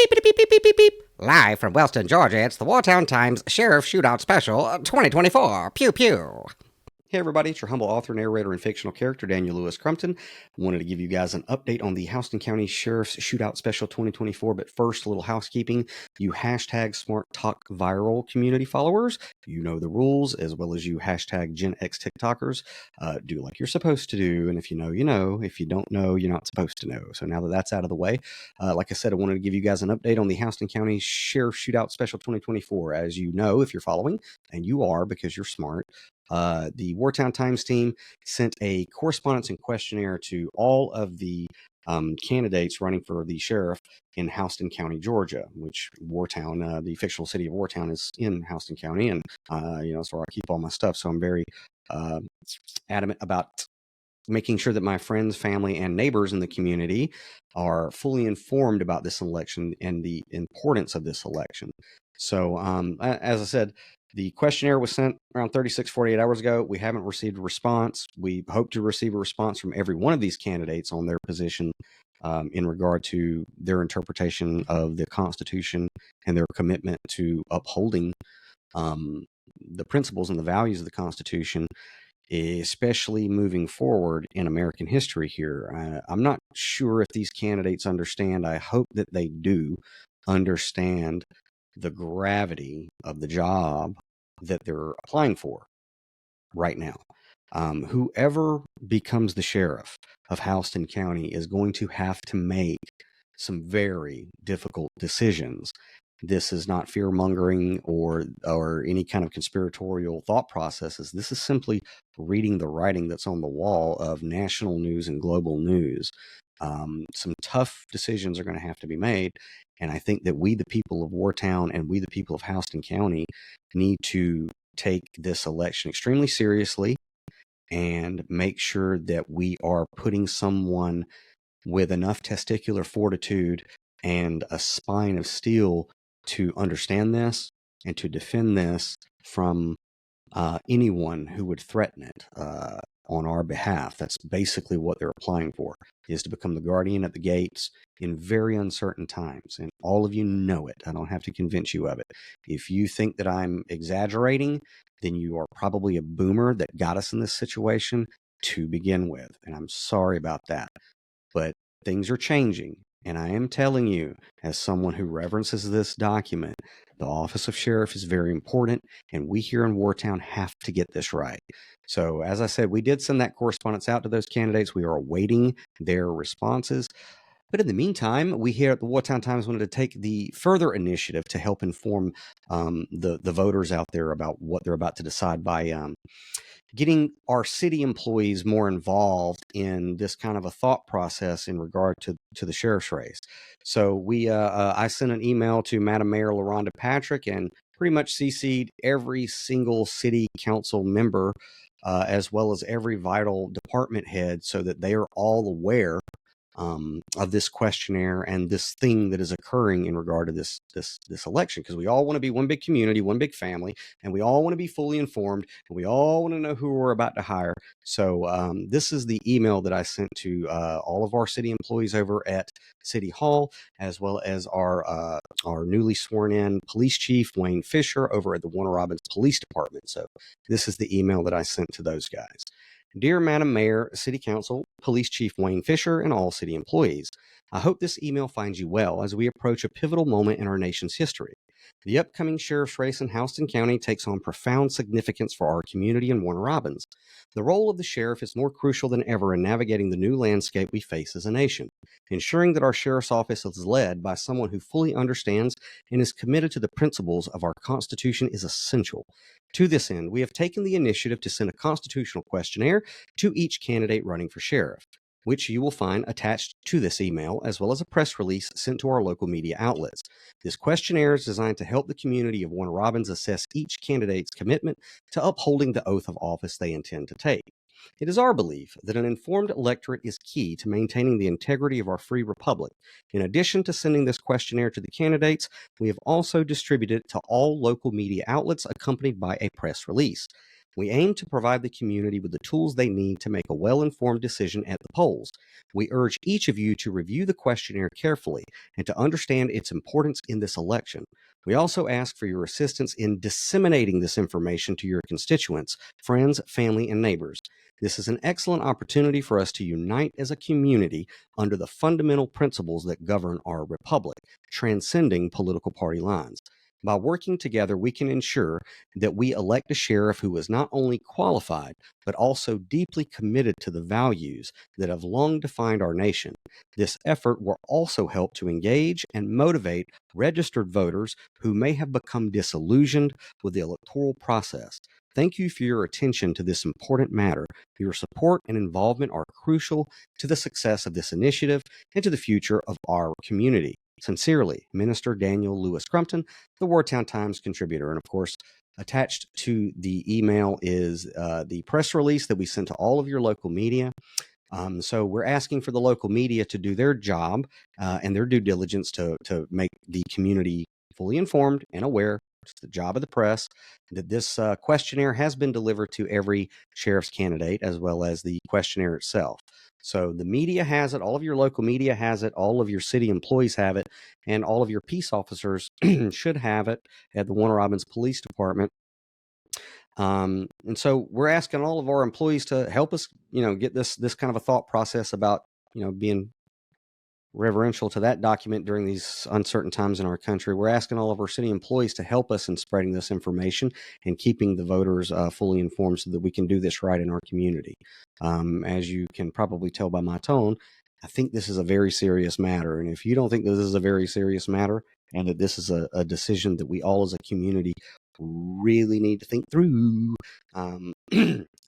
Beep, beep, beep, beep, beep, beep. Live from Wellston, Georgia, it's the Wartown Times Sheriff Shootout Special 2024. Pew pew. Hey everybody, it's your humble author, narrator, and fictional character, Daniel Louis Crumpton. Wanted to give you guys an update on the Houston County Sheriff's Shootout Special 2024, but first, a little housekeeping. You hashtag Smart Talk Viral community followers, you know the rules, as well as you hashtag Gen X TikTokers. Do like you're supposed to do, and if you know, you know. If you don't know, you're not supposed to know. So now that that's out of the way, like I said, I wanted to give you guys an update on the Houston County Sheriff Shootout Special 2024. As you know, if you're following, and you are because you're smart, the Wartown Times team sent a correspondence and questionnaire to all of the candidates running for the sheriff in Houston County, Georgia, which Wartown, the fictional city of Wartown, is in Houston County, and that's where I keep all my stuff. So I'm very adamant about making sure that my friends, family, and neighbors in the community are fully informed about this election and the importance of this election. So, as I said, the questionnaire was sent around 48 hours ago. We haven't received a response. We hope to receive a response from every one of these candidates on their position in regard to their interpretation of the Constitution and their commitment to upholding the principles and the values of the Constitution, especially moving forward in American history here. I'm not sure if these candidates understand. I hope that they do understand the gravity of the job that they're applying for right now. Whoever becomes the sheriff of Houston County is going to have to make some very difficult decisions. This is not fear-mongering or any kind of conspiratorial thought processes. This is simply reading the writing that's on the wall of national news and global news. Some tough decisions are going to have to be made, and I think that we, the people of Wartown, and we, the people of Houston County, need to take this election extremely seriously and make sure that we are putting someone with enough testicular fortitude and a spine of steel to understand this and to defend this from anyone who would threaten it on our behalf. That's basically what they're applying for, is to become the guardian at the gates in very uncertain times. And all of you know it. I don't have to convince you of it. If you think that I'm exaggerating, then you are probably a boomer that got us in this situation to begin with. And I'm sorry about that. But things are changing. And I am telling you, as someone who reverences this document, the office of sheriff is very important, and we here in Wartown have to get this right. So, as I said, we did send that correspondence out to those candidates. We are awaiting their responses. But in the meantime, we here at the Wartown Times wanted to take the further initiative to help inform the voters out there about what they're about to decide by getting our city employees more involved in this kind of a thought process in regard to the sheriff's race. So I sent an email to Madam Mayor LaRonda Patrick and pretty much CC'd every single city council member as well as every vital department head so that they are all aware of this questionnaire and this thing that is occurring in regard to this election, because we all want to be one big community, one big family, and we all want to be fully informed, and we all want to know who we're about to hire. So this is the email that I sent to all of our city employees over at City Hall, as well as our newly sworn in police chief, Wayne Fisher, over at the Warner Robins Police Department. So this is the email that I sent to those guys. Dear Madam Mayor, City Council, Police Chief Wayne Fisher, and all city employees, I hope this email finds you well as we approach a pivotal moment in our nation's history. The upcoming sheriff's race in Houston County takes on profound significance for our community in Warner Robins. The role of the sheriff is more crucial than ever in navigating the new landscape we face as a nation. Ensuring that our sheriff's office is led by someone who fully understands and is committed to the principles of our Constitution is essential. To this end, we have taken the initiative to send a constitutional questionnaire to each candidate running for sheriff, which you will find attached to this email, as well as a press release sent to our local media outlets. This questionnaire is designed to help the community of Warner Robins assess each candidate's commitment to upholding the oath of office they intend to take. It is our belief that an informed electorate is key to maintaining the integrity of our free republic. In addition to sending this questionnaire to the candidates, we have also distributed it to all local media outlets accompanied by a press release. We aim to provide the community with the tools they need to make a well-informed decision at the polls. We urge each of you to review the questionnaire carefully and to understand its importance in this election. We also ask for your assistance in disseminating this information to your constituents, friends, family, and neighbors. This is an excellent opportunity for us to unite as a community under the fundamental principles that govern our republic, transcending political party lines. By working together, we can ensure that we elect a sheriff who is not only qualified, but also deeply committed to the values that have long defined our nation. This effort will also help to engage and motivate registered voters who may have become disillusioned with the electoral process. Thank you for your attention to this important matter. Your support and involvement are crucial to the success of this initiative and to the future of our community. Sincerely, Minister Daniel Louis Crumpton, the Wartown Times contributor. And of course, attached to the email is the press release that we sent to all of your local media. So we're asking for the local media to do their job and their due diligence to make the community fully informed and aware. It's the job of the press that this questionnaire has been delivered to every sheriff's candidate, as well as the questionnaire itself. So the media has it, all of your local media has it, all of your city employees have it, and all of your peace officers should have it at the Warner Robins Police Department. And so we're asking all of our employees to help us, get this kind of a thought process about, being reverential to that document during these uncertain times in our country. We're asking all of our city employees to help us in spreading this information and keeping the voters fully informed so that we can do this right in our community. As you can probably tell by my tone, I think this is a very serious matter. And if you don't think this is a very serious matter and that this is a decision that we all as a community really need to think through,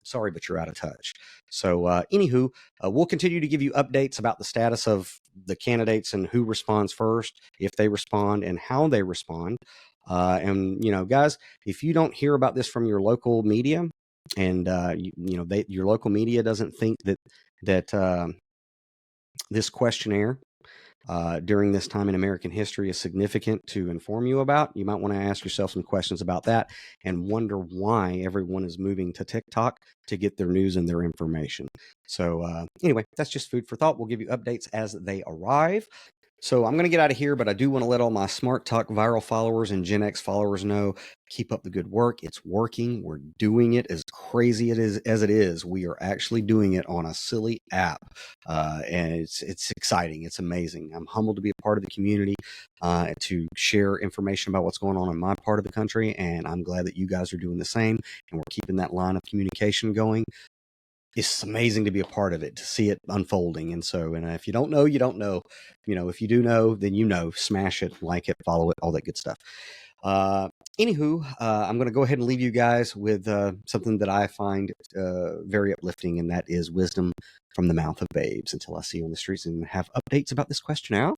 sorry, but you're out of touch. So anywho, we'll continue to give you updates about the status of the candidates and who responds first, if they respond, and how they respond. And, guys, if you don't hear about this from your local media and, your local media doesn't think that this questionnaire during this time in American history is significant to inform you about, you might want to ask yourself some questions about that and wonder why everyone is moving to TikTok to get their news and their information. So anyway, that's just food for thought. We'll give you updates as they arrive. So I'm going to get out of here, but I do want to let all my Smart Talk viral followers and Gen X followers know, keep up the good work. It's working. We're doing it as crazy as it is. We are actually doing it on a silly app. And it's exciting. It's amazing. I'm humbled to be a part of the community, to share information about what's going on in my part of the country. And I'm glad that you guys are doing the same. And we're keeping that line of communication going. It's amazing to be a part of it, to see it unfolding. And so, if you don't know, you don't know. If you do know, then smash it, like it, follow it, all that good stuff. Anywho, I'm going to go ahead and leave you guys with something that I find very uplifting, and that is wisdom from the mouth of babes. Until I see you on the streets and have updates about this questionnaire.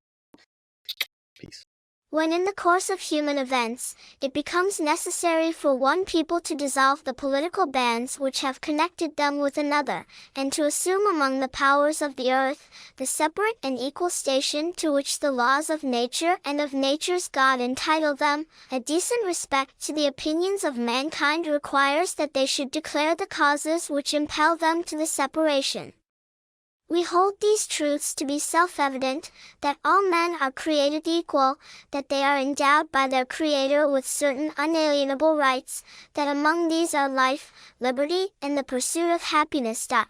Peace. When in the course of human events, it becomes necessary for one people to dissolve the political bands which have connected them with another, and to assume among the powers of the earth, the separate and equal station to which the laws of nature and of nature's God entitle them, a decent respect to the opinions of mankind requires that they should declare the causes which impel them to the separation. We hold these truths to be self-evident, that all men are created equal, that they are endowed by their Creator with certain unalienable rights, that among these are life, liberty, and the pursuit of happiness. That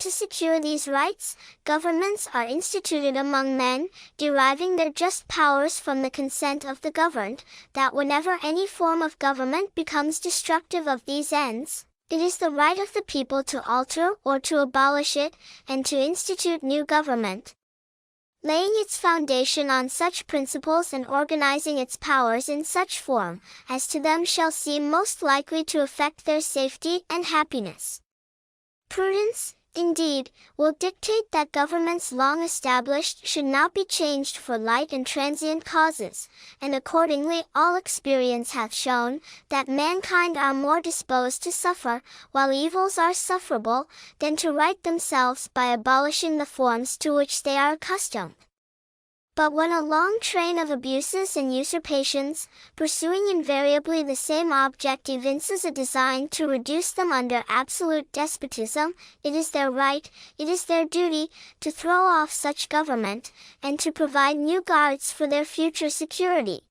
to secure these rights, governments are instituted among men, deriving their just powers from the consent of the governed, that whenever any form of government becomes destructive of these ends, it is the right of the people to alter or to abolish it, and to institute new government. Laying its foundation on such principles and organizing its powers in such form, as to them shall seem most likely to affect their safety and happiness. Prudence, indeed, will dictate that governments long established should not be changed for light and transient causes, and accordingly all experience hath shown, that mankind are more disposed to suffer, while evils are sufferable, than to right themselves by abolishing the forms to which they are accustomed. But when a long train of abuses and usurpations, pursuing invariably the same object, evinces a design to reduce them under absolute despotism, it is their right, it is their duty, to throw off such government, and to provide new guards for their future security.